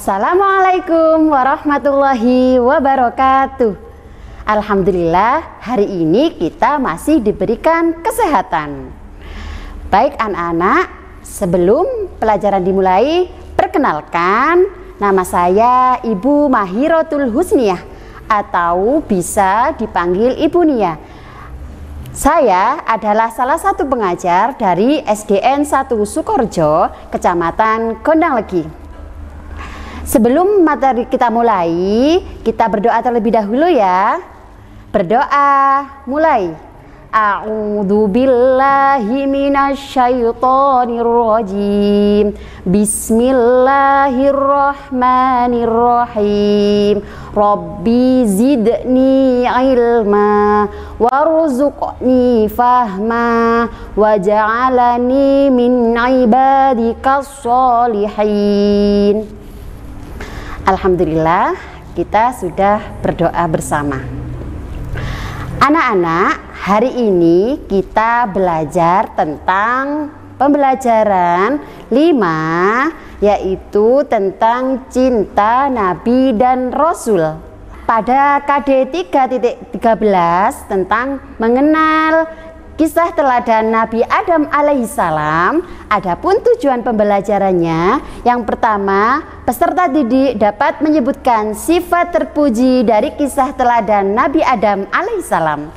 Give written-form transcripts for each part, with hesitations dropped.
Assalamualaikum warahmatullahi wabarakatuh. Alhamdulillah, hari ini kita masih diberikan kesehatan. Baik anak-anak, sebelum pelajaran dimulai, perkenalkan, nama saya Ibu Mahirotul Husniah atau bisa dipanggil Ibu Nia. Saya adalah salah satu pengajar dari SDN 1 Sukorejo, Kecamatan Gondanglegi. Sebelum materi kita mulai, kita berdoa terlebih dahulu ya. Berdoa, mulai. A'udzu billahi minasyaitonir rajim. Bismillahirrahmanirrahim. Rabbi zidni ilma warzuqni fahma waj'alni min ibadikas sholihin. Alhamdulillah, kita sudah berdoa bersama. Anak-anak, hari ini kita belajar tentang pembelajaran 5, yaitu tentang cinta Nabi dan Rasul. Pada KD 3.13 tentang mengenal kisah teladan Nabi Adam alaihissalam. Adapun tujuan pembelajarannya, yang pertama, peserta didik dapat menyebutkan sifat terpuji dari kisah teladan Nabi Adam alaihissalam.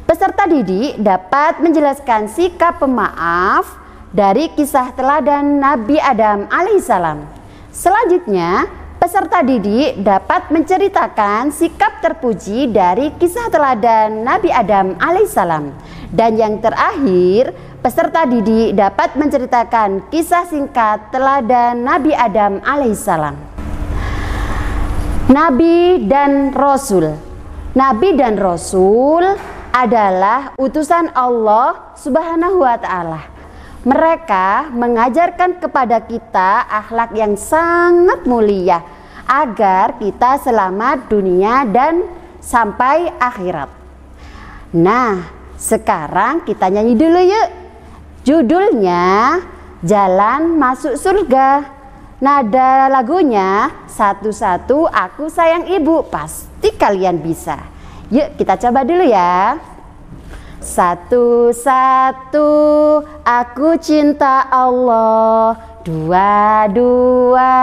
Peserta didik dapat menjelaskan sikap pemaaf dari kisah teladan Nabi Adam alaihissalam. Selanjutnya, peserta didik dapat menceritakan sikap terpuji dari kisah teladan Nabi Adam alaihissalam. Dan yang terakhir, peserta didik dapat menceritakan kisah singkat teladan Nabi Adam alaihissalam. Nabi dan Rasul. Nabi dan Rasul adalah utusan Allah Subhanahu wa ta'ala. Mereka mengajarkan kepada kita akhlak yang sangat mulia agar kita selamat dunia dan sampai akhirat. Nah, sekarang kita nyanyi dulu yuk. Judulnya Jalan Masuk Surga. Nada lagunya Satu-satu Aku Sayang Ibu. Pasti kalian bisa. Yuk kita coba dulu ya. Satu-satu aku cinta Allah. Dua-dua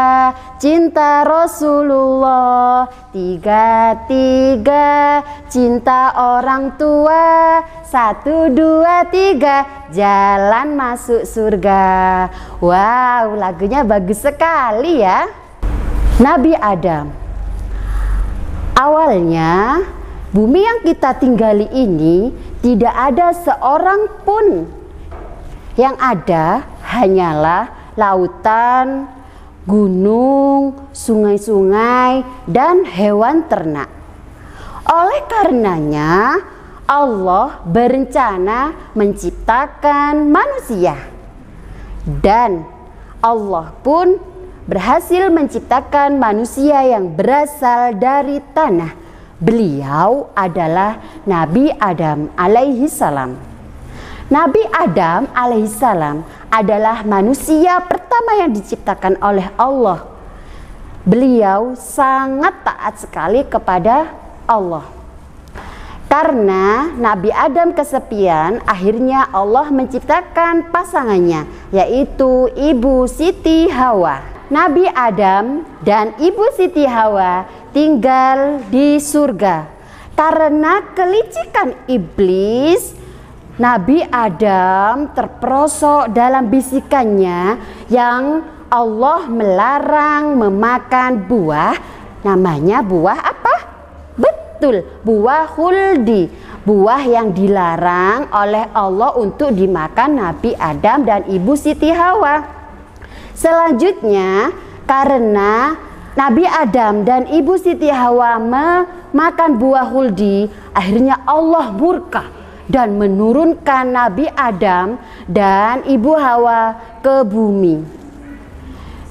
cinta Rasulullah. Tiga-tiga cinta orang tua. 1, 2, 3 jalan masuk surga. Wow, lagunya bagus sekali ya. Nabi Adam. Awalnya bumi yang kita tinggali ini tidak ada seorang pun. Yang ada hanyalah lautan, gunung, sungai-sungai, dan hewan ternak. Oleh karenanya, Allah berencana menciptakan manusia. Dan Allah pun berhasil menciptakan manusia yang berasal dari tanah. Beliau adalah Nabi Adam alaihissalam. Nabi Adam alaihissalam adalah manusia pertama yang diciptakan oleh Allah. Beliau sangat taat sekali kepada Allah. Karena Nabi Adam kesepian, akhirnya Allah menciptakan pasangannya, yaitu Ibu Siti Hawa. Nabi Adam dan Ibu Siti Hawa tinggal di surga. Karena kelicikan iblis, Nabi Adam terperosok dalam bisikannya yang Allah melarang memakan buah. Namanya buah apa? Betul, buah khuldi. Buah yang dilarang oleh Allah untuk dimakan Nabi Adam dan Ibu Siti Hawa. Selanjutnya, karena Nabi Adam dan Ibu Siti Hawa memakan buah khuldi, akhirnya Allah murka dan menurunkan Nabi Adam dan Ibu Hawa ke bumi.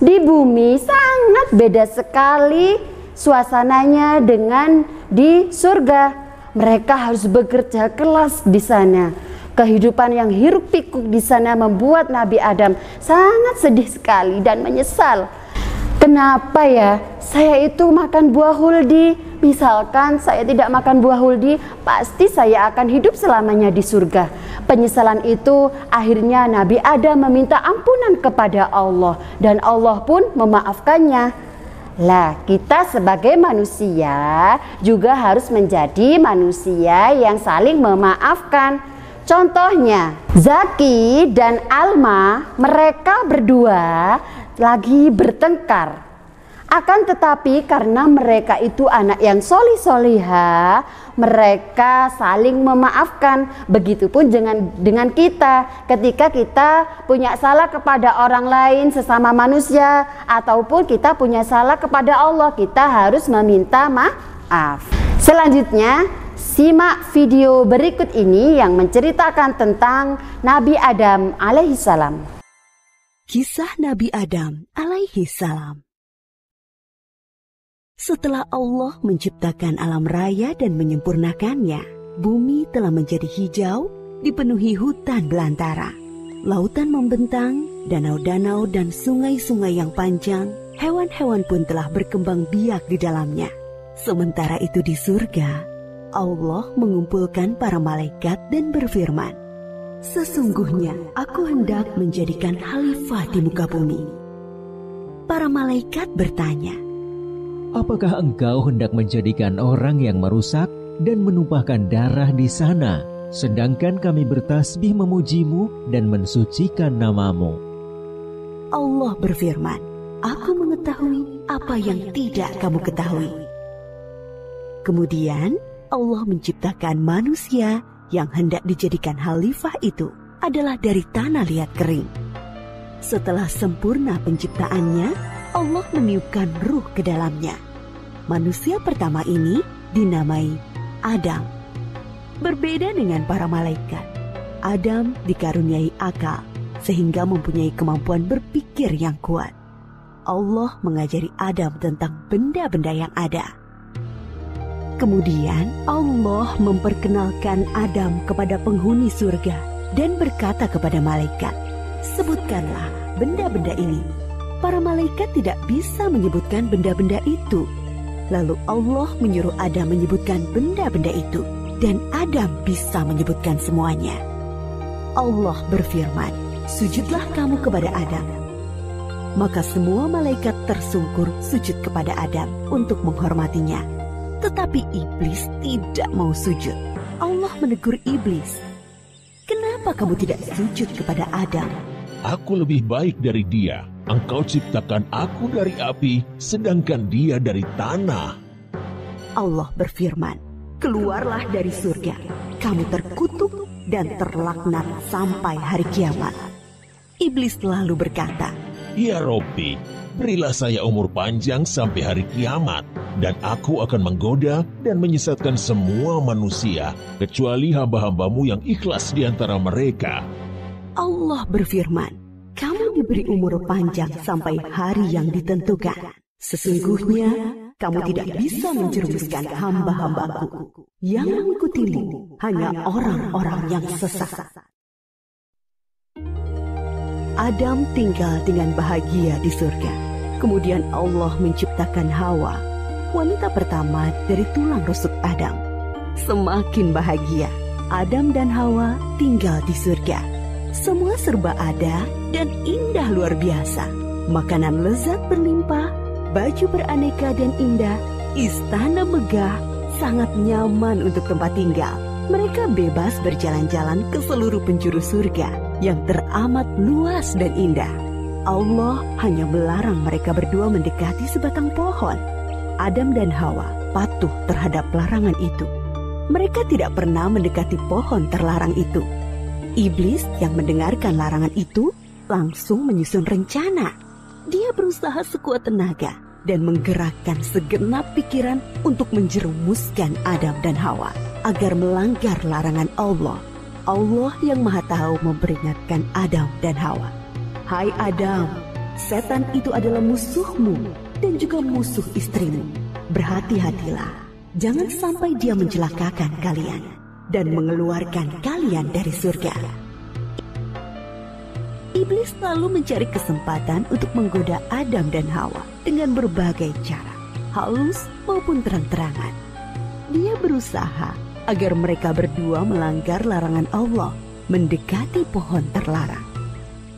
Di bumi sangat beda sekali suasananya dengan di surga. Mereka harus bekerja keras di sana. Kehidupan yang hiruk pikuk di sana membuat Nabi Adam sangat sedih sekali dan menyesal. kenapa ya saya itu makan buah huldi? Misalkan saya tidak makan buah huldi, pasti saya akan hidup selamanya di surga. Penyesalan itu akhirnya Nabi Adam meminta ampunan kepada Allah dan Allah pun memaafkannya. Lah, kita sebagai manusia juga harus menjadi manusia yang saling memaafkan. Contohnya, Zaki dan Alma, mereka berdua lagi bertengkar. Akan tetapi karena mereka itu anak yang solih-soliha, mereka saling memaafkan. Begitupun dengan kita, ketika kita punya salah kepada orang lain sesama manusia, ataupun kita punya salah kepada Allah, kita harus meminta maaf. Selanjutnya, simak video berikut ini yang menceritakan tentang Nabi Adam alaihissalam. Kisah Nabi Adam alaihissalam. Setelah Allah menciptakan alam raya dan menyempurnakannya, bumi telah menjadi hijau, dipenuhi hutan belantara. Lautan membentang, danau-danau dan sungai-sungai yang panjang, hewan-hewan pun telah berkembang biak di dalamnya. Sementara itu di surga, Allah mengumpulkan para malaikat dan berfirman, "Sesungguhnya aku hendak menjadikan khalifah di muka bumi." Para malaikat bertanya, "Apakah engkau hendak menjadikan orang yang merusak dan menumpahkan darah di sana, sedangkan kami bertasbih memujimu dan mensucikan namamu?" Allah berfirman, "Aku mengetahui apa yang tidak kamu ketahui." Kemudian Allah menciptakan manusia yang hendak dijadikan khalifah itu adalah dari tanah liat kering. Setelah sempurna penciptaannya, Allah meniupkan ruh ke dalamnya. Manusia pertama ini dinamai Adam. Berbeda dengan para malaikat, Adam dikaruniai akal sehingga mempunyai kemampuan berpikir yang kuat. Allah mengajari Adam tentang benda-benda yang ada. Kemudian Allah memperkenalkan Adam kepada penghuni surga dan berkata kepada malaikat, "Sebutkanlah benda-benda ini." Para malaikat tidak bisa menyebutkan benda-benda itu. Lalu Allah menyuruh Adam menyebutkan benda-benda itu, dan Adam bisa menyebutkan semuanya. Allah berfirman, "Sujudlah kamu kepada Adam." Maka semua malaikat tersungkur sujud kepada Adam untuk menghormatinya. Tetapi iblis tidak mau sujud. Allah menegur iblis, "Kenapa kamu tidak sujud kepada Adam?" "Aku lebih baik dari dia. Engkau ciptakan aku dari api, sedangkan dia dari tanah." Allah berfirman, "Keluarlah dari surga. Kamu terkutuk dan terlaknat sampai hari kiamat." Iblis lalu berkata, "Ya Robbi, berilah saya umur panjang sampai hari kiamat, dan aku akan menggoda dan menyesatkan semua manusia, kecuali hamba-hambamu yang ikhlas di antara mereka." Allah berfirman, "Kamu diberi umur panjang sampai hari yang ditentukan. Sesungguhnya kamu tidak bisa menjerumuskan hamba-hambaku. Yang mengikutimu hanya orang-orang yang sesat." Adam tinggal dengan bahagia di surga. Kemudian Allah menciptakan Hawa, wanita pertama dari tulang rusuk Adam. Semakin bahagia, Adam dan Hawa tinggal di surga. Semua serba ada dan indah luar biasa. Makanan lezat berlimpah, baju beraneka dan indah, istana megah, sangat nyaman untuk tempat tinggal. Mereka bebas berjalan-jalan ke seluruh penjuru surga yang teramat luas dan indah. Allah hanya melarang mereka berdua mendekati sebatang pohon. Adam dan Hawa patuh terhadap larangan itu. Mereka tidak pernah mendekati pohon terlarang itu. Iblis yang mendengarkan larangan itu langsung menyusun rencana. Dia berusaha sekuat tenaga dan menggerakkan segenap pikiran untuk menjerumuskan Adam dan Hawa agar melanggar larangan Allah. Allah yang Maha Tahu memperingatkan Adam dan Hawa, "Hai Adam, setan itu adalah musuhmu dan juga musuh istrimu. Berhati-hatilah, jangan sampai dia mencelakakan kalian dan mengeluarkan kalian dari surga." Iblis selalu mencari kesempatan untuk menggoda Adam dan Hawa dengan berbagai cara, halus maupun terang-terangan. Dia berusaha agar mereka berdua melanggar larangan Allah, mendekati pohon terlarang.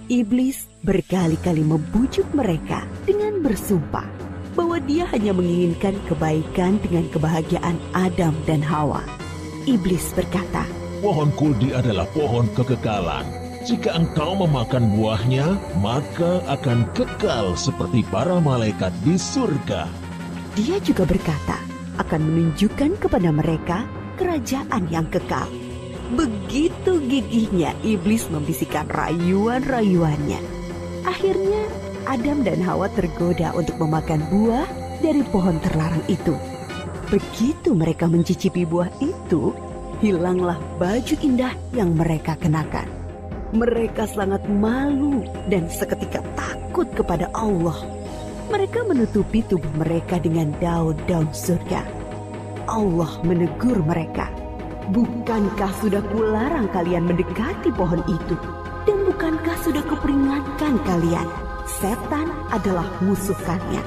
Iblis berkali-kali membujuk mereka dengan bersumpah bahwa dia hanya menginginkan kebaikan dengan kebahagiaan Adam dan Hawa. Iblis berkata, Pohon kuldi adalah pohon kekekalan. Jika engkau memakan buahnya, maka akan kekal seperti para malaikat di surga. Dia juga berkata akan menunjukkan kepada mereka kerajaan yang kekal. Begitu gigihnya iblis membisikkan rayuan-rayuannya. Akhirnya Adam dan Hawa tergoda untuk memakan buah dari pohon terlarang itu. Begitu mereka mencicipi buah itu, hilanglah baju indah yang mereka kenakan. Mereka sangat malu dan seketika takut kepada Allah. Mereka menutupi tubuh mereka dengan daun-daun surga. Allah menegur mereka, bukankah sudah kularang kalian mendekati pohon itu? Dan bukankah sudah kuperingatkan kalian, setan adalah musuh kalian?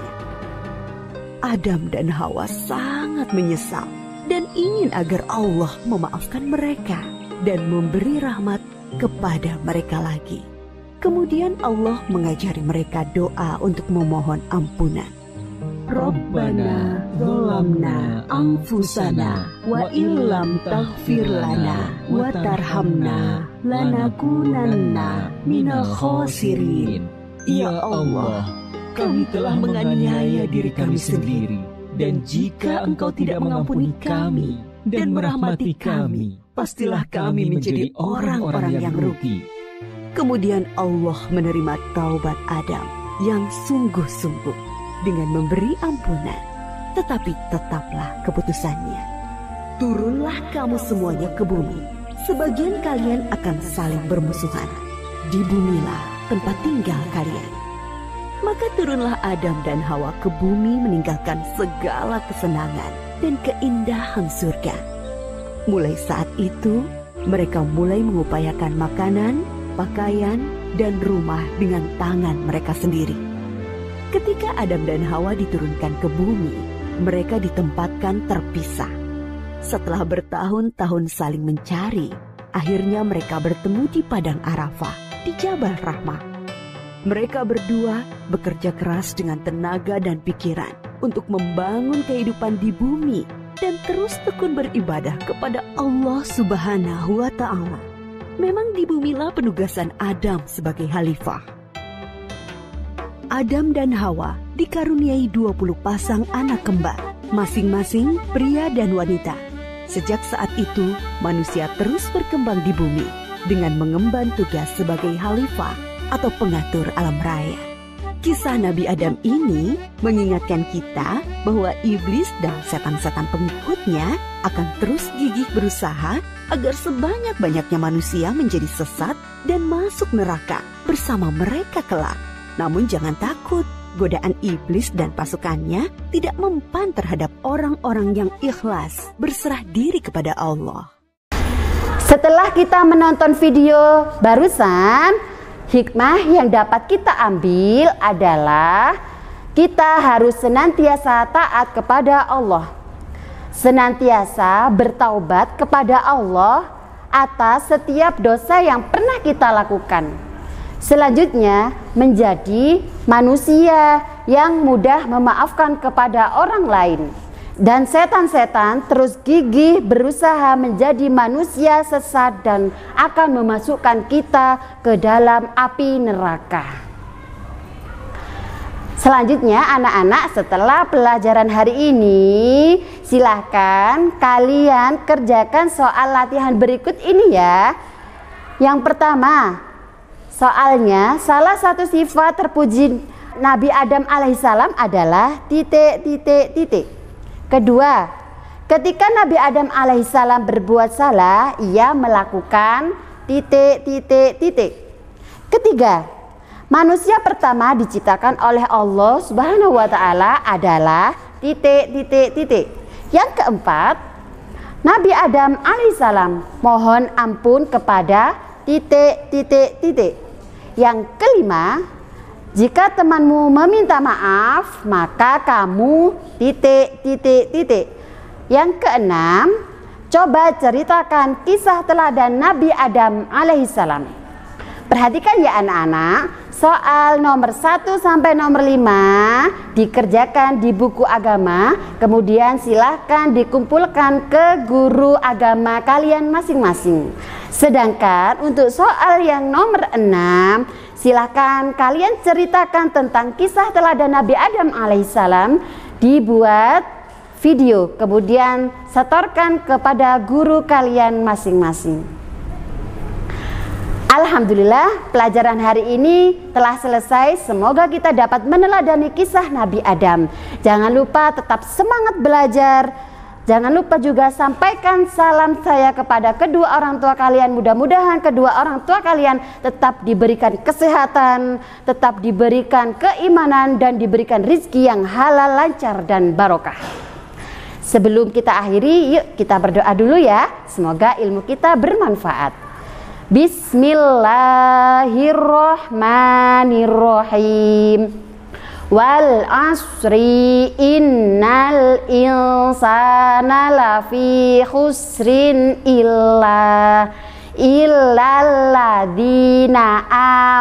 Adam dan Hawa sangat menyesal dan ingin agar Allah memaafkan mereka dan memberi rahmat kepada mereka lagi. Kemudian Allah mengajari mereka doa untuk memohon ampunan. Rabbana zalamna anfusana wa illam taghfir lana wa tarhamna lanakunanna minal khasirin. Ya Allah, kami telah menganiaya diri kami sendiri, dan jika Engkau tidak mengampuni kami dan merahmati kami, pastilah kami menjadi orang-orang yang rugi. Kemudian Allah menerima taubat Adam yang sungguh-sungguh dengan memberi ampunan, tetapi tetaplah keputusannya. Turunlah kamu semuanya ke bumi, sebagian kalian akan saling bermusuhan. Di bumilah tempat tinggal kalian. Maka turunlah Adam dan Hawa ke bumi meninggalkan segala kesenangan dan keindahan surga. Mulai saat itu, mereka mulai mengupayakan makanan, pakaian, dan rumah dengan tangan mereka sendiri. Ketika Adam dan Hawa diturunkan ke bumi, mereka ditempatkan terpisah. Setelah bertahun-tahun saling mencari, akhirnya mereka bertemu di Padang Arafah, di Jabal Rahmah. Mereka berdua bekerja keras dengan tenaga dan pikiran untuk membangun kehidupan di bumi dan terus tekun beribadah kepada Allah Subhanahu wa Ta'ala. Memang di bumilah penugasan Adam sebagai khalifah. Adam dan Hawa dikaruniai 20 pasang anak kembar, masing-masing pria dan wanita. Sejak saat itu, manusia terus berkembang di bumi dengan mengemban tugas sebagai khalifah atau pengatur alam raya. Kisah Nabi Adam ini mengingatkan kita bahwa iblis dan setan-setan pengikutnya akan terus gigih berusaha agar sebanyak-banyaknya manusia menjadi sesat dan masuk neraka bersama mereka kelak. Namun jangan takut, godaan iblis dan pasukannya tidak mempan terhadap orang-orang yang ikhlas berserah diri kepada Allah. Setelah kita menonton video barusan, hikmah yang dapat kita ambil adalah kita harus senantiasa taat kepada Allah, senantiasa bertaubat kepada Allah atas setiap dosa yang pernah kita lakukan. Selanjutnya, menjadi manusia yang mudah memaafkan kepada orang lain. Dan setan-setan terus gigih berusaha menjadi manusia sesat dan akan memasukkan kita ke dalam api neraka. Selanjutnya anak-anak, setelah pelajaran hari ini, silahkan kalian kerjakan soal latihan berikut ini ya. Yang pertama, soalnya salah satu sifat terpuji Nabi Adam alaihissalam adalah titik. Kedua, ketika Nabi Adam alaihissalam berbuat salah, ia melakukan titik. Ketiga, manusia pertama diciptakan oleh Allah Subhanahu wa Ta'ala adalah titik. Yang keempat, Nabi Adam alaihissalam mohon ampun kepada titik. Yang kelima, jika temanmu meminta maaf, maka kamu titik. Yang keenam, coba ceritakan kisah teladan Nabi Adam alaihissalam. Perhatikan ya anak-anak, soal nomor 1 sampai nomor 5 dikerjakan di buku agama, kemudian silahkan dikumpulkan ke guru agama kalian masing-masing. Sedangkan untuk soal yang nomor 6, silahkan kalian ceritakan tentang kisah teladan Nabi Adam alaihissalam, dibuat video, kemudian setorkan kepada guru kalian masing-masing. Alhamdulillah, pelajaran hari ini telah selesai. Semoga kita dapat meneladani kisah Nabi Adam. Jangan lupa tetap semangat belajar. Jangan lupa juga sampaikan salam saya kepada kedua orang tua kalian. Mudah-mudahan kedua orang tua kalian tetap diberikan kesehatan, tetap diberikan keimanan, dan diberikan rizki yang halal, lancar, dan barokah. Sebelum kita akhiri, yuk kita berdoa dulu ya. Semoga ilmu kita bermanfaat. Bismillahirrahmanirrahim. Wal asri innal insana lafi khusrin illalladzina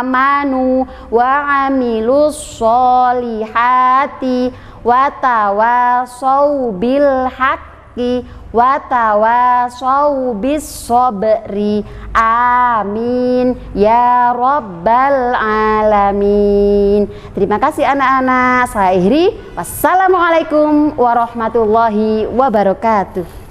amanu wa amilus solihati wa tawasau bil haqqi wa tawasau bis sabri. Amin ya rabbal alamin. Terima kasih anak-anak. Saya akhiri. Wassalamualaikum warahmatullahi wabarakatuh.